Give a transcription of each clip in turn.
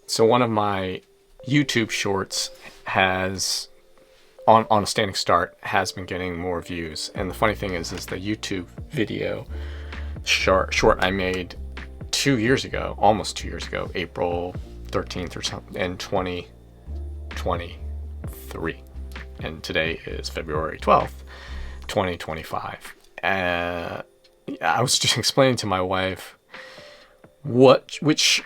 So one of my YouTube shorts has on a standing start has been getting more views. And the funny thing is the YouTube video short I made 2 years ago, almost 2 years ago, April 13th or something, in 2023. And today is February 12th, 2025. I was just explaining to my wife which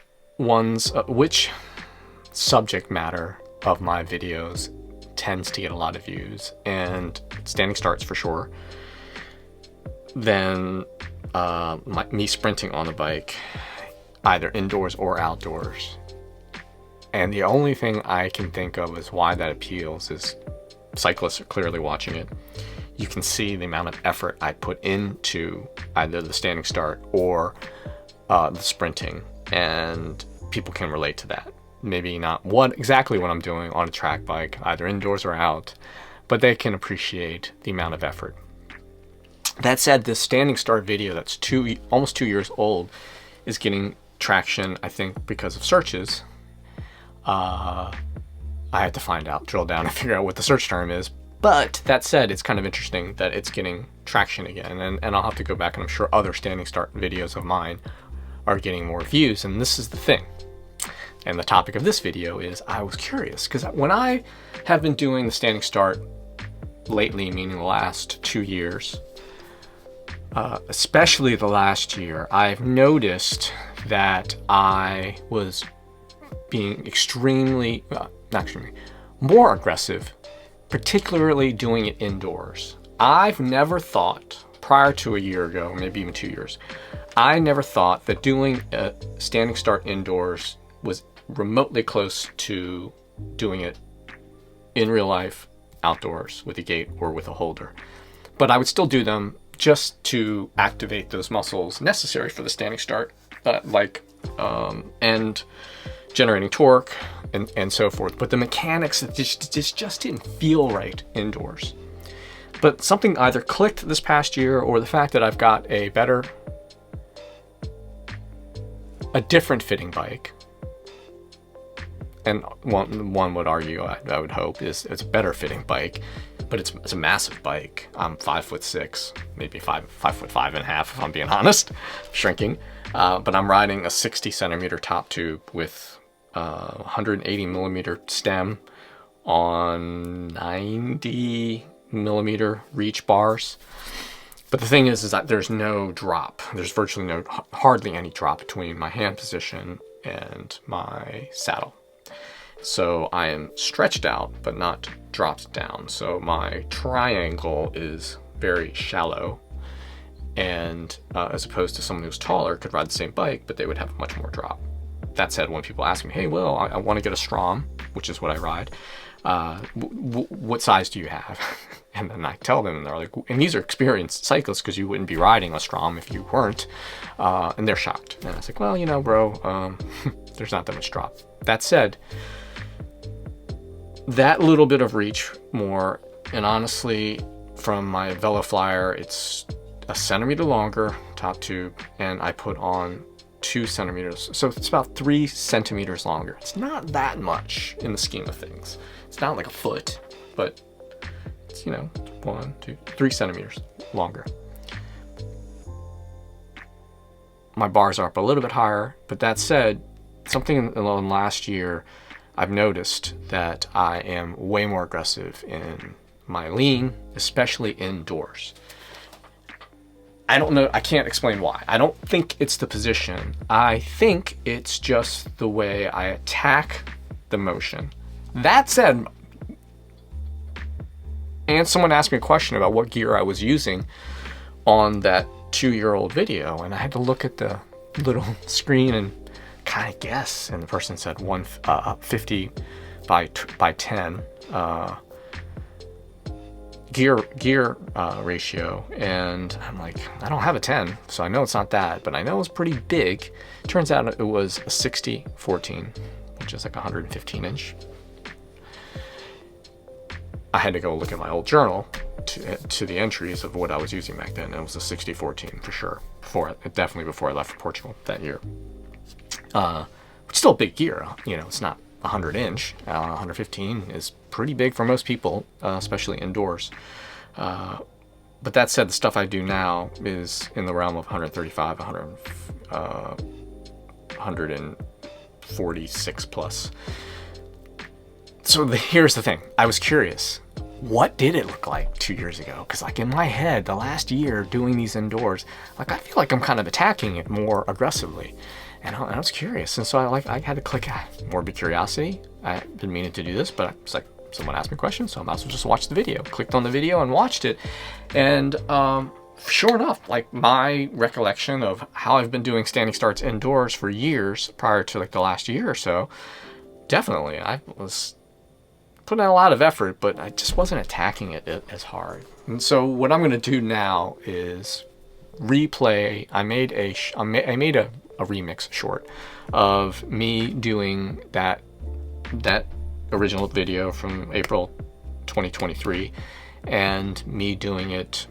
subject matter of my videos tends to get a lot of views, and standing starts for sure. Then me sprinting on the bike, either indoors or outdoors. And the only thing I can think of is why that appeals is cyclists are clearly watching it. You can see the amount of effort I put into either the standing start or the sprinting, and people can relate to that. Maybe not exactly what I'm doing on a track bike, either indoors or out, but they can appreciate the amount of effort. That said, this standing start video that's almost 2 years old is getting traction, I think, because of searches. I had to drill down and figure out what the search term is. But that said, it's kind of interesting that it's getting traction again. And I'll have to go back, and I'm sure other standing start videos of mine are getting more views. And this is the thing. And the topic of this video is I was curious, because when I have been doing the standing start lately, meaning the last 2 years, especially the last year, I've noticed that I was being more aggressive, particularly doing it indoors. I've never thought, prior to a year ago, maybe even 2 years, I never thought that doing a standing start indoors was remotely close to doing it in real life, outdoors, with a gait or with a holder. But I would still do them just to activate those muscles necessary for the standing start, and generating torque and so forth. But the mechanics just didn't feel right indoors. But something either clicked this past year, or the fact that I've got a different fitting bike. And one would argue, I would hope, it's a better fitting bike, but it's a massive bike. I'm 5'6", maybe 5'5" and a half, if I'm being honest, shrinking. But I'm riding a 60 centimeter top tube with 180 millimeter stem on 90 millimeter reach bars. But the thing is that there's no drop. There's hardly any drop between my hand position and my saddle. So I am stretched out, but not dropped down. So my triangle is very shallow. And as opposed to someone who's taller could ride the same bike, but they would have much more drop. That said, when people ask me, hey, Will, I want to get a Strom, which is what I ride, what size do you have? And then I tell them, and they're like, and these are experienced cyclists, because you wouldn't be riding a Strom if you weren't. And they're shocked. And I was like, well, bro, there's not that much drop. That said, that little bit of reach more, and honestly, from my VeloFlyer, it's a centimeter longer top tube, and I put on 2 centimeters, so it's about 3 centimeters longer. It's not that much in the scheme of things. It's not like a foot, but it's 1, 2, 3 centimeters longer. My bars are up a little bit higher, but that said, something in the last year, I've noticed that I am way more aggressive in my lean, especially indoors. I don't know, I can't explain why. I don't think it's the position. I think it's just the way I attack the motion. That said, and someone asked me a question about what gear I was using on that 2-year-old video, and I had to look at the little screen and kind of guess, and the person said 50 by 10 gear ratio, and I'm like, I don't have a 10, so I know it's not that, but I know it's pretty big. Turns out it was a 60-14, which is like 115 inch. I had to go look at my old journal to the entries of what I was using back then, and it was a 60-14 for sure. Definitely before I left for Portugal that year. It's still big gear. You know, it's not 100 inch. 115 is pretty big for most people, especially indoors. But that said, the stuff I do now is in the realm of 135, 146 plus. So here's the thing. I was curious. What did it look like 2 years ago? Because like in my head, the last year doing these indoors, like I feel like I'm kind of attacking it more aggressively. And I was curious. And so I had to click morbid curiosity. I've been meaning to do this, but it's like someone asked me questions, so I might as well just watch the video. Clicked on the video and watched it. And sure enough, like my recollection of how I've been doing standing starts indoors for years prior to like the last year or so, definitely I was putting in a lot of effort, but I just wasn't attacking it as hard. And so what I'm going to do now is replay. I made a remix short of me doing that original video from April 2023 and me doing it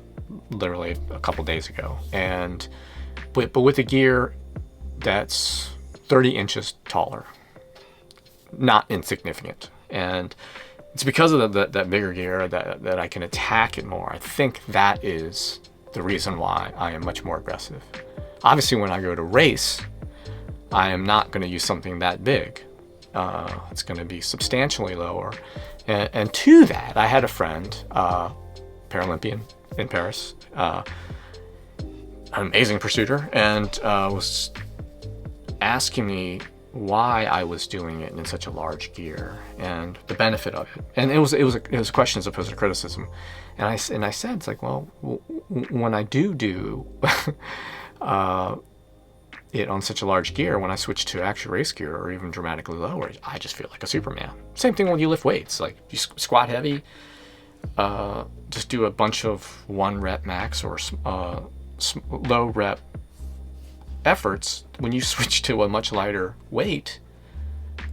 literally a couple days ago, and but with a gear that's 30 inches taller, not insignificant. And it's because of that bigger gear that I can attack it more. I think that is the reason why I am much more aggressive. Obviously, when I go to race, I am not going to use something that big. It's going to be substantially lower. And to that, I had a friend, Paralympian in Paris, an amazing pursuiter, and was asking me why I was doing it in such a large gear and the benefit of it. And it was a question as opposed to criticism. And I said, it's like, well, when I do it on such a large gear, when I switch to actual race gear or even dramatically lower, I just feel like a Superman. Same thing when you lift weights. Like you squat heavy, just do a bunch of 1 rep max or low rep efforts. When you switch to a much lighter weight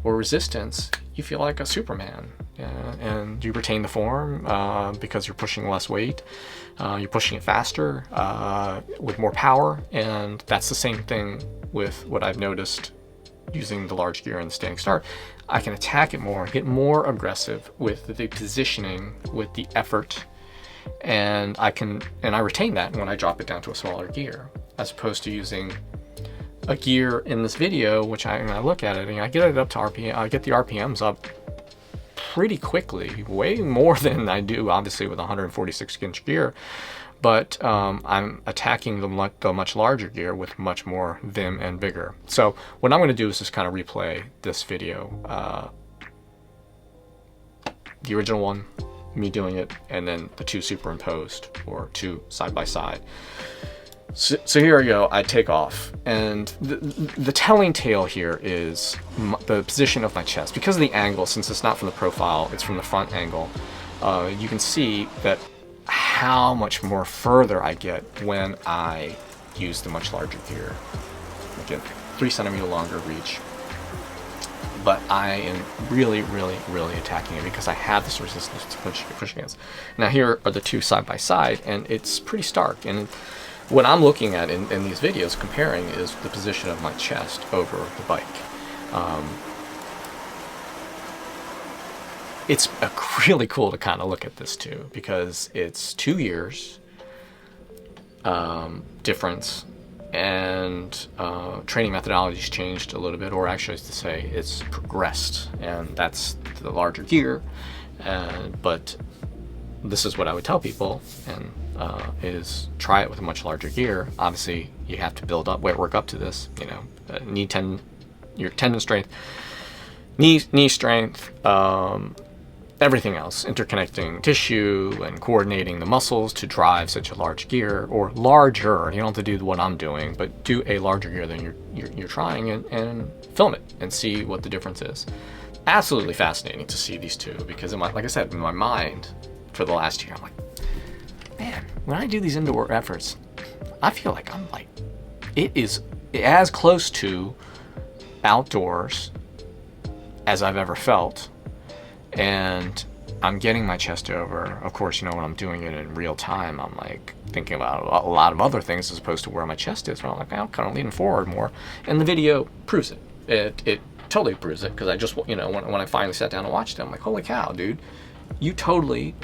or resistance, you feel like a Superman, and you retain the form because you're pushing less weight, you're pushing it faster with more power. And that's the same thing with what I've noticed using the large gear and the standing start. I can attack it more, get more aggressive with the positioning, with the effort, and I retain that when I drop it down to a smaller gear, as opposed to using a gear in this video, which I look at it and I get it up to RPM, I get the RPMs up pretty quickly, way more than I do obviously with 146 inch gear, but I'm attacking the much larger gear with much more vim and vigor. So what I'm going to do is just kind of replay this video, the original one, me doing it, and then the two superimposed or two side by side. So here we go. I take off, and the telling tale here is the position of my chest. Because of the angle, since it's not from the profile, it's from the front angle, you can see that how much more further I get when I use the much larger gear. Again, 3 centimeter longer reach. But I am really, really, really attacking it because I have this resistance to push against. Now here are the two side by side, and it's pretty stark. And what I'm looking at in these videos comparing is the position of my chest over the bike. It's really cool to kind of look at this too, because it's 2 years difference, and training methodology's changed a little bit, or actually to say it's progressed, and that's the larger gear. But this is what I would tell people, and is try it with a much larger gear. Obviously, you have to work up to this. You know, your tendon strength, knee strength, everything else, interconnecting tissue and coordinating the muscles to drive such a large gear, or larger. You don't have to do what I'm doing, but do a larger gear than you're trying, and film it and see what the difference is. Absolutely fascinating to see these two, because like I said, in my mind for the last year, I'm like, man, when I do these indoor efforts, I feel like it is as close to outdoors as I've ever felt. And I'm getting my chest over. Of course, when I'm doing it in real time, I'm like thinking about a lot of other things as opposed to where my chest is. But I'm like, I'm kind of leaning forward more. And the video proves it. It totally proves it, because I just, when I finally sat down and watched it, I'm like, holy cow, dude, you totally,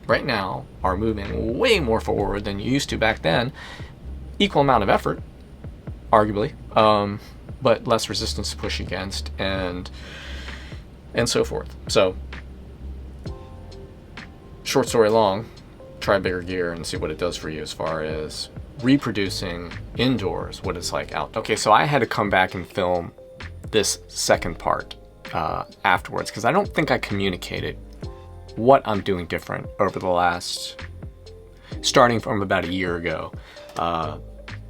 right now, are moving way more forward than you used to back then. Equal amount of effort, arguably, but less resistance to push against, and so forth. So, short story long, try bigger gear and see what it does for you as far as reproducing indoors what it's like out. Okay, so I had to come back and film this second part afterwards, because I don't think I communicated what I'm doing different over the last, starting from about a year ago,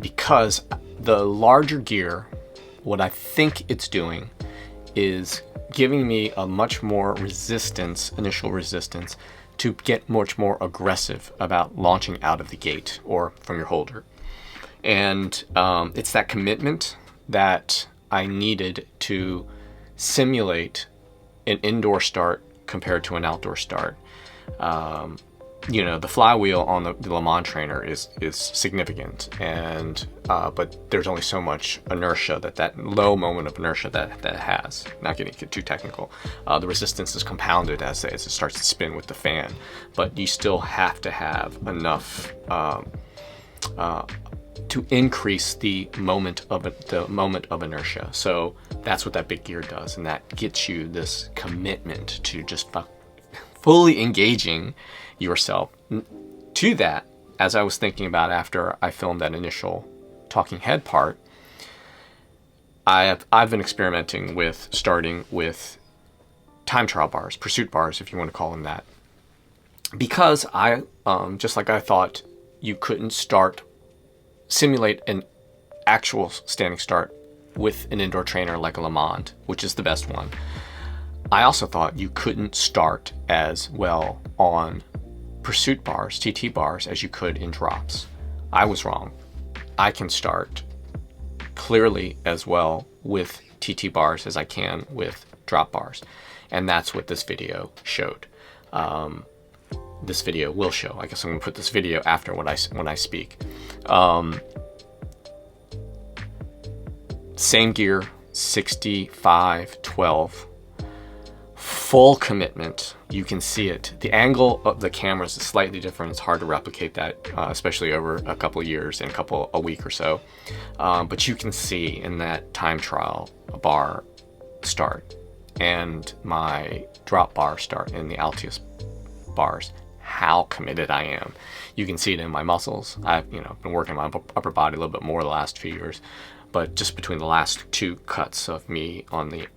because the larger gear, what I think it's doing is giving me a much more initial resistance, to get much more aggressive about launching out of the gate or from your holder. And it's that commitment that I needed to simulate an indoor start compared to an outdoor start. The flywheel on the Le Mans trainer is significant, and but there's only so much inertia that low moment of inertia that has. Not getting too technical. The resistance is compounded as it starts to spin with the fan, but you still have to have enough to increase the moment of inertia. So that's what that big gear does, and that gets you this commitment to just fully engaging yourself. To that, as I was thinking about after I filmed that initial talking head part, I've been experimenting with starting with time trial bars, pursuit bars, if you want to call them that, because I just like I thought you couldn't simulate an actual standing start with an indoor trainer like a Le Mans, which is the best one. I also thought you couldn't start as well on pursuit bars, TT bars, as you could in drops. I was wrong. I can start clearly as well with TT bars as I can with drop bars. And that's what this video showed. This video will show. I guess I'm gonna put this video after when I speak. Same gear, 65-12. Full commitment. You can see it. The angle of the cameras is slightly different. It's hard to replicate that, especially over a couple of years and a week or so. But you can see in that time trial bar start and my drop bar start in the Altius bars, how committed I am. You can see it in my muscles. I've been working on my upper body a little bit more the last few years, but just between the last two cuts of me on the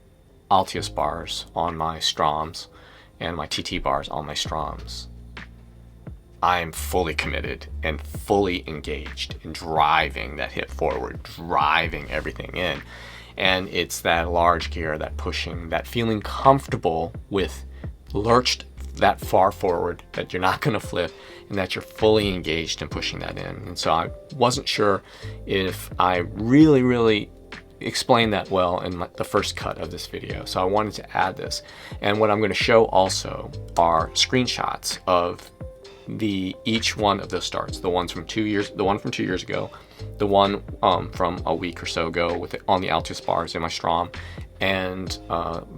Altius bars on my Stroms and my TT bars on my Stroms, I'm fully committed and fully engaged in driving that hip forward, driving everything in. And it's that large gear, that pushing, that feeling comfortable with lurched that far forward, that you're not going to flip, and that you're fully engaged in pushing that in. And so I wasn't sure if I really explained that well in the first cut of this video. So I wanted to add this. And what I'm going to show also are screenshots of each one of those starts. The one from 2 years ago, the one from a week or so ago on the Altius bars in my Strom, and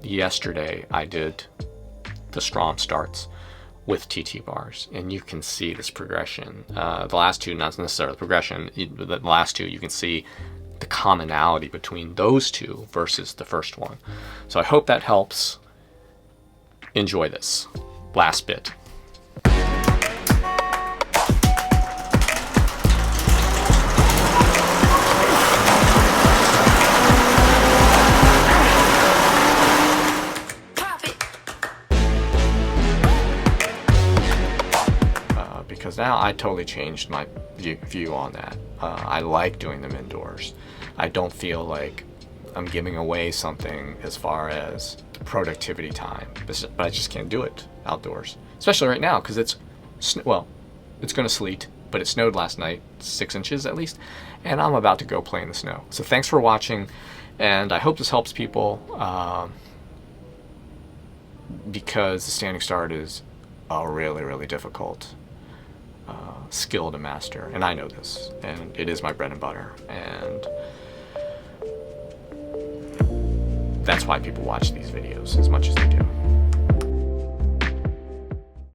yesterday I did the Strom starts with TT bars, and you can see this progression. The last two, not necessarily the progression, the last two, you can see the commonality between those two versus the first one. So I hope that helps. Enjoy this last bit. Because now I totally changed my view on that. I like doing them indoors. I don't feel like I'm giving away something as far as productivity time, but I just can't do it outdoors, especially right now because it's going to sleet, but it snowed last night, 6 inches at least, and I'm about to go play in the snow. So thanks for watching, and I hope this helps people, because the standing start is a really difficult skill to master, and I know this, and it is my bread and butter, and that's why people watch these videos as much as they do.